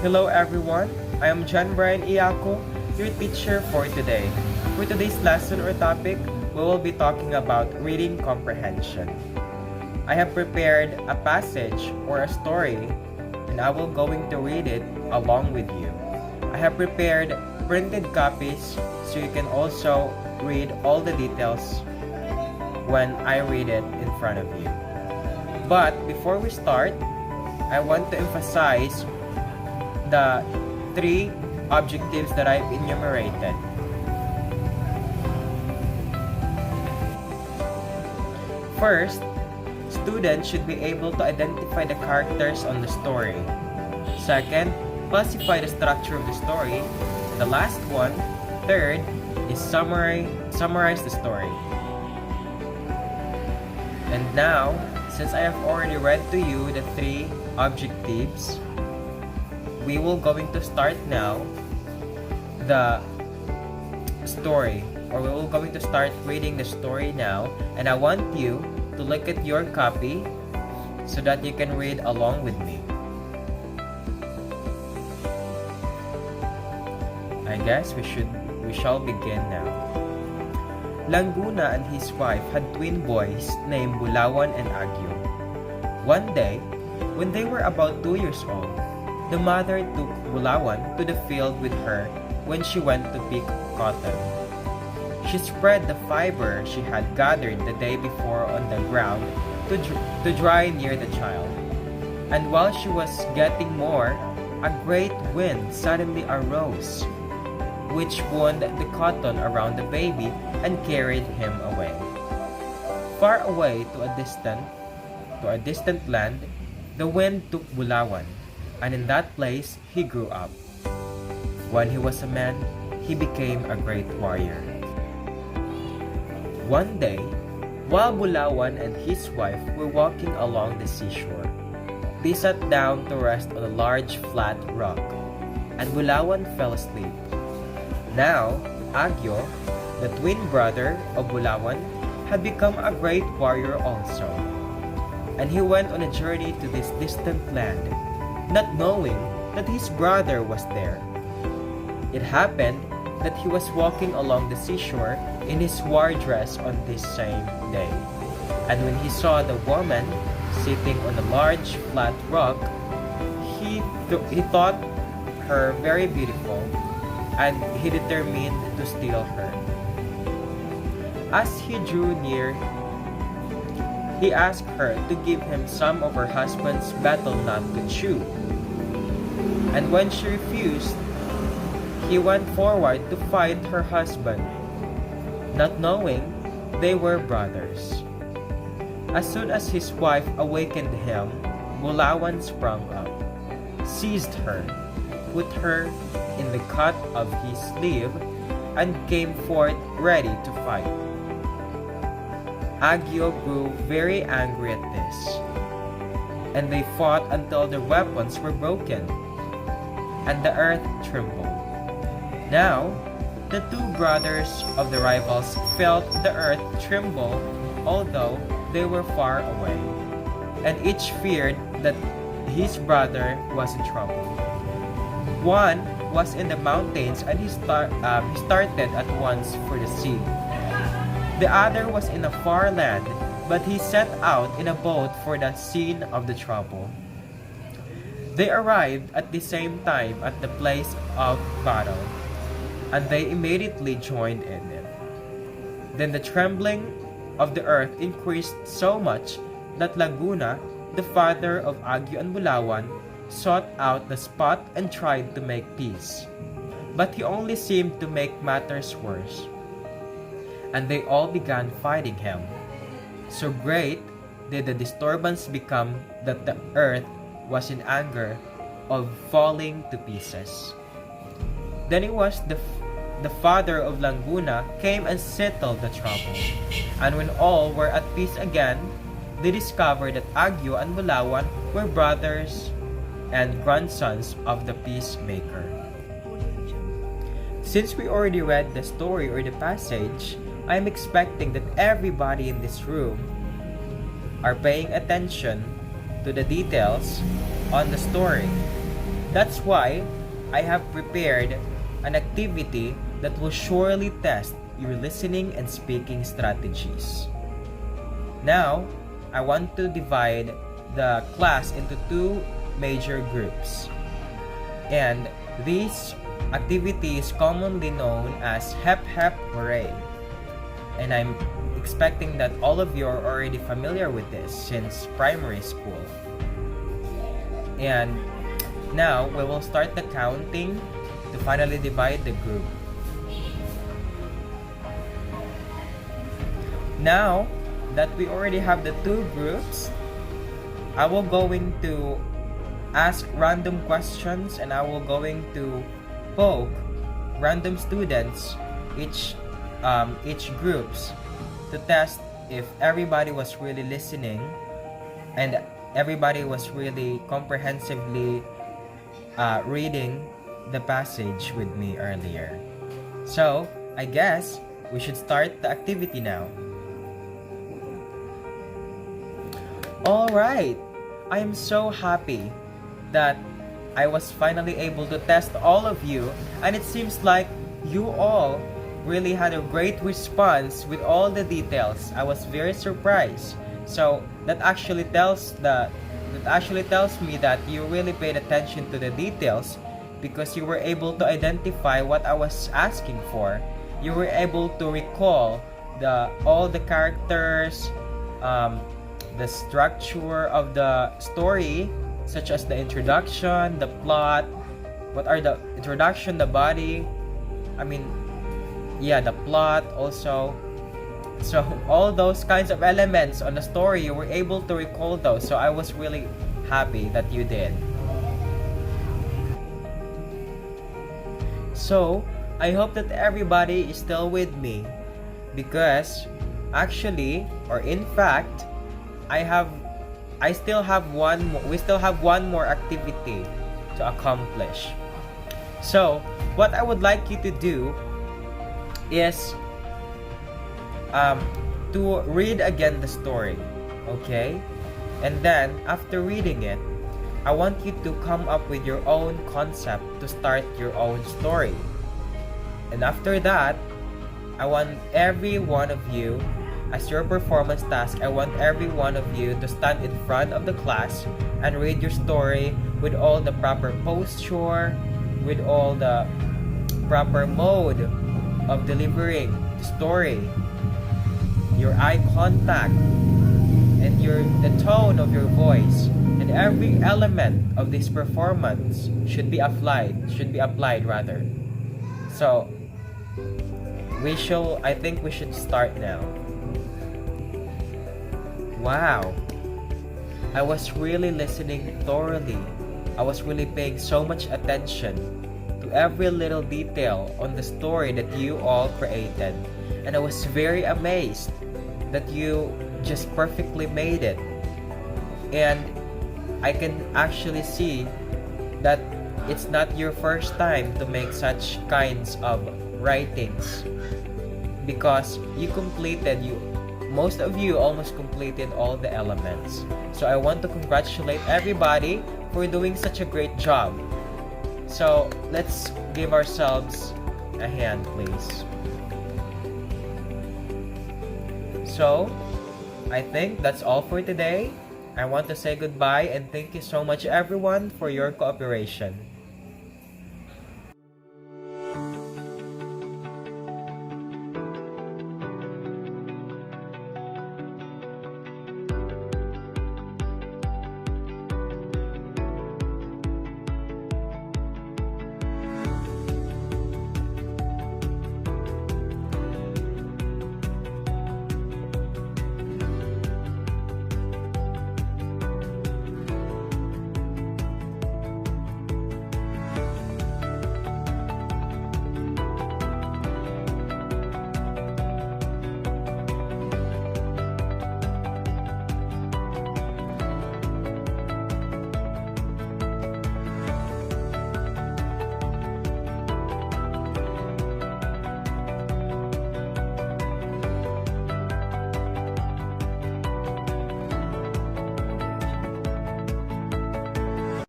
Hello everyone, I am John Brian Yaco, your teacher for today. For today's lesson or topic, we will be talking about reading comprehension. I have prepared a passage or a story and I will going to read it along with you. I have prepared printed copies so you can also read all the details when I read it in front of you. But before we start, I want to emphasize the 3 objectives that I've enumerated. First, students should be able to identify the characters on the story. Second, classify the structure of the story. The last one, third, is summarize the story. And now, since I have already read to you the 3 objectives, we will going to start now the story, or we will going to start reading the story now, and I want you to look at your copy so that you can read along with me. I guess we shall begin now. Laguna and his wife had twin boys named Bulawan and Agyo. One day, when they were about 2 years old, the mother took Bulawan to the field with her when she went to pick cotton. She spread the fiber she had gathered the day before on the ground to dry near the child. And while she was getting more, a great wind suddenly arose, which wound the cotton around the baby and carried him away. Far away to a distant land, the wind took Bulawan, and in that place he grew up. When he was a man, he became a great warrior. One day, while Bulawan and his wife were walking along the seashore, they sat down to rest on a large flat rock, and Bulawan fell asleep. Now, Agyo, the twin brother of Bulawan, had become a great warrior also, and he went on a journey to this distant land, not knowing that his brother was there. It happened that he was walking along the seashore in his war dress on this same day. And when he saw the woman sitting on a large flat rock, he thought her very beautiful, and he determined to steal her. As he drew near, he asked her to give him some of her husband's betel nut to chew. And when she refused, he went forward to fight her husband, not knowing they were brothers. As soon as his wife awakened him, Bulawan sprang up, seized her, put her in the cut of his sleeve, and came forth ready to fight. Agyo grew very angry at this, and they fought until their weapons were broken, and the earth trembled. Now, the 2 brothers of the rivals felt the earth tremble, although they were far away, and each feared that his brother was in trouble. One was in the mountains, and he started at once for the sea. The other was in a far land, but he set out in a boat for the scene of the trouble. They arrived at the same time at the place of battle, and they immediately joined in it. Then the trembling of the earth increased so much that Laguna, the father of Agyo and Bulawan, sought out the spot and tried to make peace. But he only seemed to make matters worse, and they all began fighting him. So great did the disturbance become that the earth was in anger of falling to pieces. Then it was the father of Laguna came and settled the trouble. And when all were at peace again, they discovered that Agyo and Bulawan were brothers and grandsons of the peacemaker. Since we already read the story or the passage, I am expecting that everybody in this room are paying attention to the details on the story. That's why I have prepared an activity that will surely test your listening and speaking strategies. Now, I want to divide the class into two major groups. And this activity is commonly known as Hep Hep Hooray. And I'm expecting that all of you are already familiar with this since primary school. And now we will start the counting to finally divide the group. Now that we already have the two groups, I will going to ask random questions and I will going to poke random students each groups to test if everybody was really listening and everybody was really comprehensively reading the passage with me earlier. So I guess we should start the activity now. Alright, I am so happy that I was finally able to test all of you, and it seems like you all really had a great response with all the details. I was very surprised. So that actually tells me that you really paid attention to the details because you were able to identify what I was asking for. You were able to recall all the characters, the structure of the story, such as the introduction, the plot, what are the introduction, the body, the plot also. So all those kinds of elements on the story, you were able to recall those. So I was really happy that you did. So I hope that everybody is still with me because actually, or in fact, we still have one more activity to accomplish. So what I would like you to do is to read again the story, okay? And then after reading it, I want you to come up with your own concept to start your own story. And after that, I want every one of you, as your performance task, I want every one of you to stand in front of the class and read your story with all the proper posture, with all the proper mode of delivering the story, your eye contact, and the tone of your voice, and every element of this performance should be applied rather. So I think we should start now. Wow, I was really listening thoroughly. I was really paying so much attention to every little detail on the story that you all created. And I was very amazed that you just perfectly made it. And I can actually see that it's not your first time to make such kinds of writings because most of you almost completed all the elements. So I want to congratulate everybody for doing such a great job. So let's give ourselves a hand, please. So I think that's all for today. I want to say goodbye and thank you so much everyone for your cooperation.